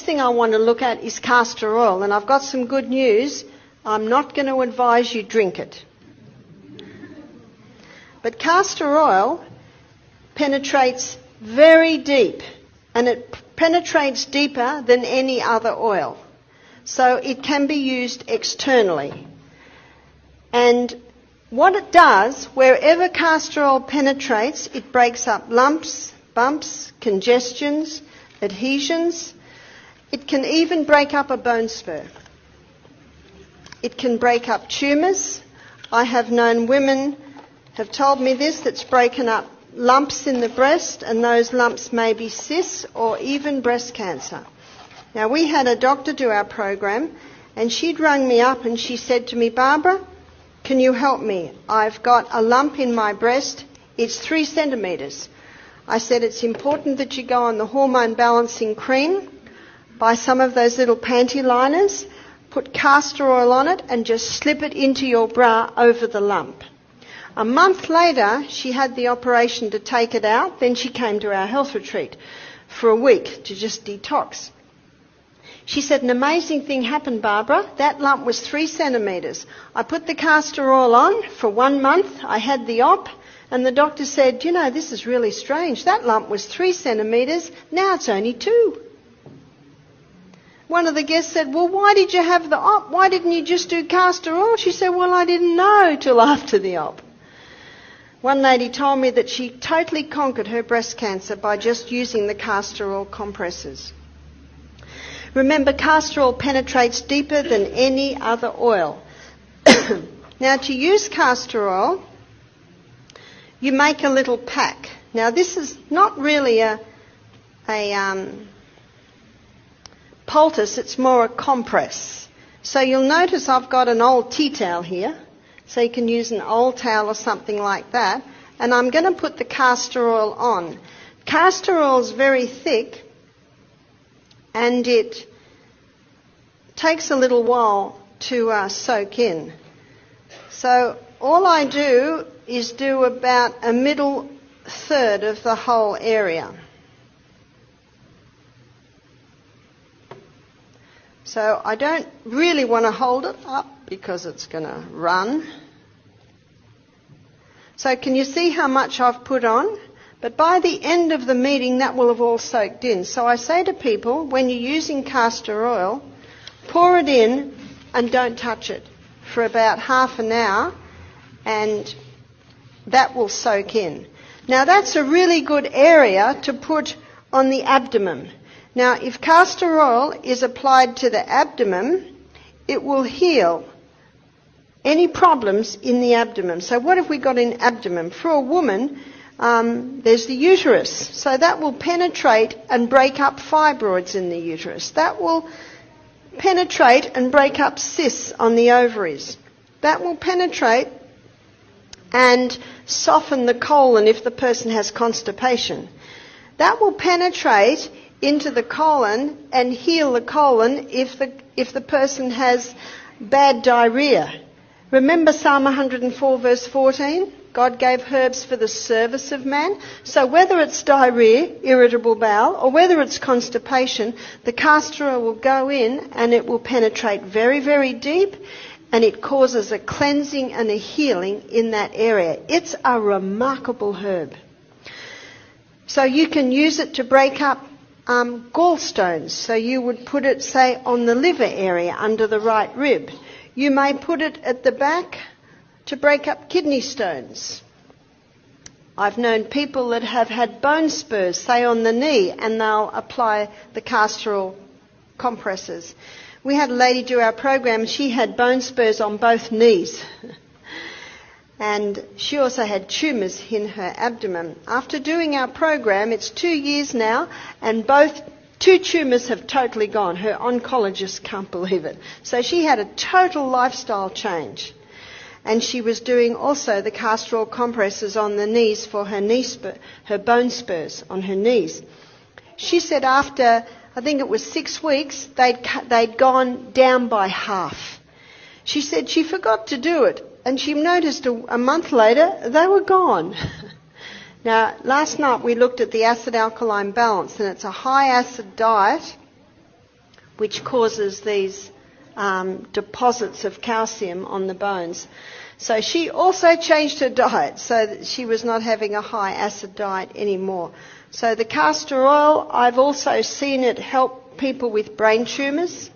thing I want to look at is castor oil, and I've got some good news. I'm not going to advise you drink it. But castor oil penetrates very deep, and it penetrates deeper than any other oil. So it can be used externally. And what it does, wherever castor oil penetrates, it breaks up lumps, bumps, congestions, adhesions. It can even break up a bone spur. It can break up tumours. I have known women have told me this, that's broken up lumps in the breast, and those lumps may be cysts or even breast cancer. Now, we had a doctor do our program, and she'd rung me up and she said to me, Barbara, can you help me? I've got a lump in my breast. It's 3 centimetres. I said, it's important that you go on the hormone balancing cream, buy some of those little panty liners, put castor oil on it, and just slip it into your bra over the lump. A month later, she had the operation to take it out. Then she came to our health retreat for a week to just detox. She said, an amazing thing happened, Barbara. That lump was 3 centimetres. I put the castor oil on for 1 month. I had the op, and the doctor said, you know, this is really strange. That lump was 3 centimetres. Now it's only 2. One of the guests said, well, why did you have the op? Why didn't you just do castor oil? She said, well, I didn't know till after the op. One lady told me that she totally conquered her breast cancer by just using the castor oil compresses. Remember, castor oil penetrates deeper than any other oil. Now, to use castor oil, you make a little pack. Now, this is not really a poultice, it's more a compress. So you'll notice I've got an old tea towel here. So you can use an old towel or something like that. And I'm going to put the castor oil on. Castor oil is very thick, and it takes a little while to soak in. So all I do is do about a middle third of the whole area. So I don't really want to hold it up because it's going to run. So can you see how much I've put on? But by the end of the meeting, that will have all soaked in. So I say to people, when you're using castor oil, pour it in and don't touch it for about half an hour, and that will soak in. Now, that's a really good area to put on the abdomen. Now, if castor oil is applied to the abdomen, it will heal any problems in the abdomen. So what have we got in abdomen? For a woman, there's the uterus. So that will penetrate and break up fibroids in the uterus. That will penetrate and break up cysts on the ovaries. That will penetrate and soften the colon if the person has constipation. That will penetrate into the colon and heal the colon if the person has bad diarrhea. Remember Psalm 104 verse 14? God gave herbs for the service of man. So whether it's diarrhea, irritable bowel, or whether it's constipation, the castor oil will go in and it will penetrate very, very deep, and it causes a cleansing and a healing in that area. It's a remarkable herb. So you can use it to break up gallstones. So you would put it, say, on the liver area under the right rib. You may put it at the back to break up kidney stones. I've known people that have had bone spurs, say on the knee, and they'll apply the castor oil compresses. We had a lady do our program, she had bone spurs on both knees. And she also had tumours in her abdomen. After doing our program, it's 2 years now, and both 2 tumours have totally gone. Her oncologist can't believe it. So she had a total lifestyle change. And she was doing also the castor oil compresses on the knees for her bone spurs on her knees. She said after, I think it was 6 weeks, they'd gone down by half. She said she forgot to do it, and she noticed a month later they were gone. Now, last night we looked at the acid-alkaline balance, and it's a high-acid diet which causes these deposits of calcium on the bones. So she also changed her diet so that she was not having a high acid diet anymore. So the castor oil, I've also seen it help people with brain tumours.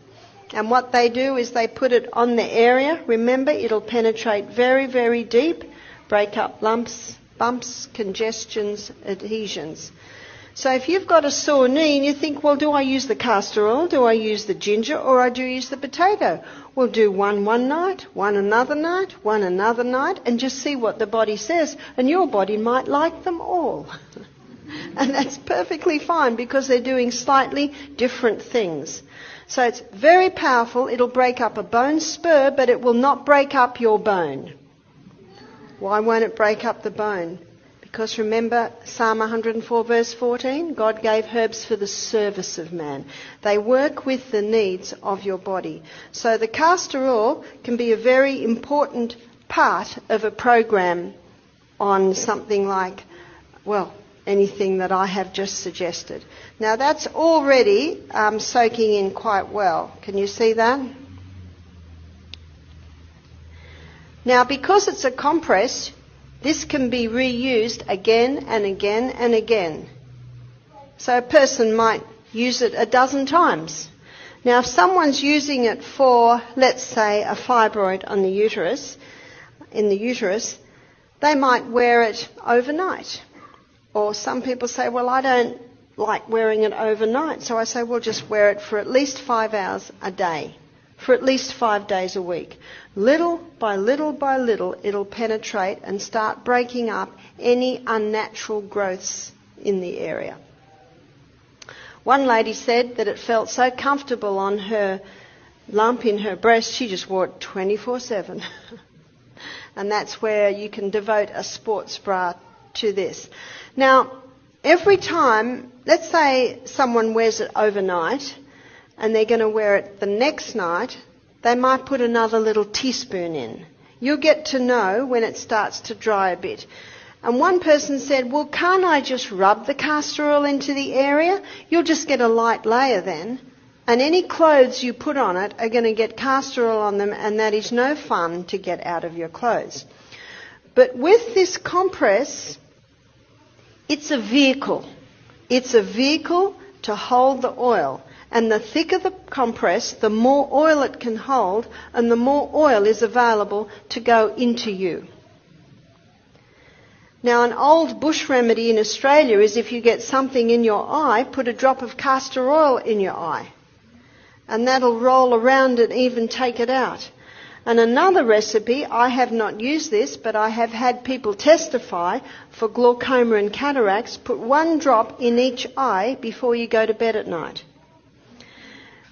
And what they do is they put it on the area. Remember, it'll penetrate very, very deep, break up lumps, bumps, congestions, adhesions. So if you've got a sore knee and you think, well, do I use the castor oil, do I use the ginger, or I do use the potato? Well, do one night, one another night, one another night, and just see what the body says. And your body might like them all. And that's perfectly fine because they're doing slightly different things. So it's very powerful. It'll break up a bone spur, but it will not break up your bone. Why won't it break up the bone? Because remember Psalm 104 verse 14, God gave herbs for the service of man. They work with the needs of your body. So the castor oil can be a very important part of a program on something like, well, anything that I have just suggested. Now that's already soaking in quite well. Can you see that? Now because it's a compress, this can be reused again and again and again. So a person might use it a dozen times. Now if someone's using it for, let's say, a fibroid on the uterus, in the uterus, they might wear it overnight. Or some people say, well, I don't like wearing it overnight. So I say, well, just wear it for at least 5 hours a day, for at least 5 days a week. Little by little by little, it'll penetrate and start breaking up any unnatural growths in the area. One lady said that it felt so comfortable on her lump in her breast, she just wore it 24/7. And that's where you can devote a sports bra to this. Now, every time, let's say someone wears it overnight and they're going to wear it the next night, they might put another little teaspoon in. You'll get to know when it starts to dry a bit. And one person said, well, can't I just rub the castor oil into the area? You'll just get a light layer then. And any clothes you put on it are going to get castor oil on them, and that is no fun to get out of your clothes. But with this compress, it's a vehicle. It's a vehicle to hold the oil. And the thicker the compress, the more oil it can hold, and the more oil is available to go into you. Now, an old bush remedy in Australia is if you get something in your eye, put a drop of castor oil in your eye. And that'll roll around and even take it out. And another recipe, I have not used this, but I have had people testify for glaucoma and cataracts, put 1 drop in each eye before you go to bed at night.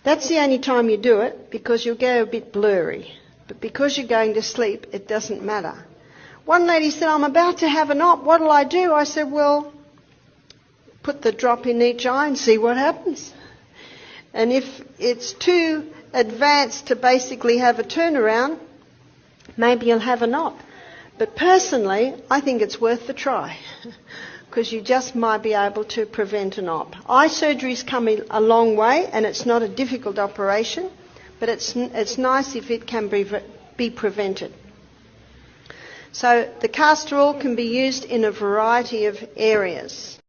That's the only time you do it, because you'll go a bit blurry. But because you're going to sleep, it doesn't matter. One lady said, I'm about to have an op, what'll I do? I said, well, put the drop in each eye and see what happens. And if it's too advanced to basically have a turnaround, maybe you'll have an op. But personally, I think it's worth the try. Because you just might be able to prevent an op. Eye surgery's come a long way, and it's not a difficult operation, but it's nice if it can be prevented. So the castor oil can be used in a variety of areas.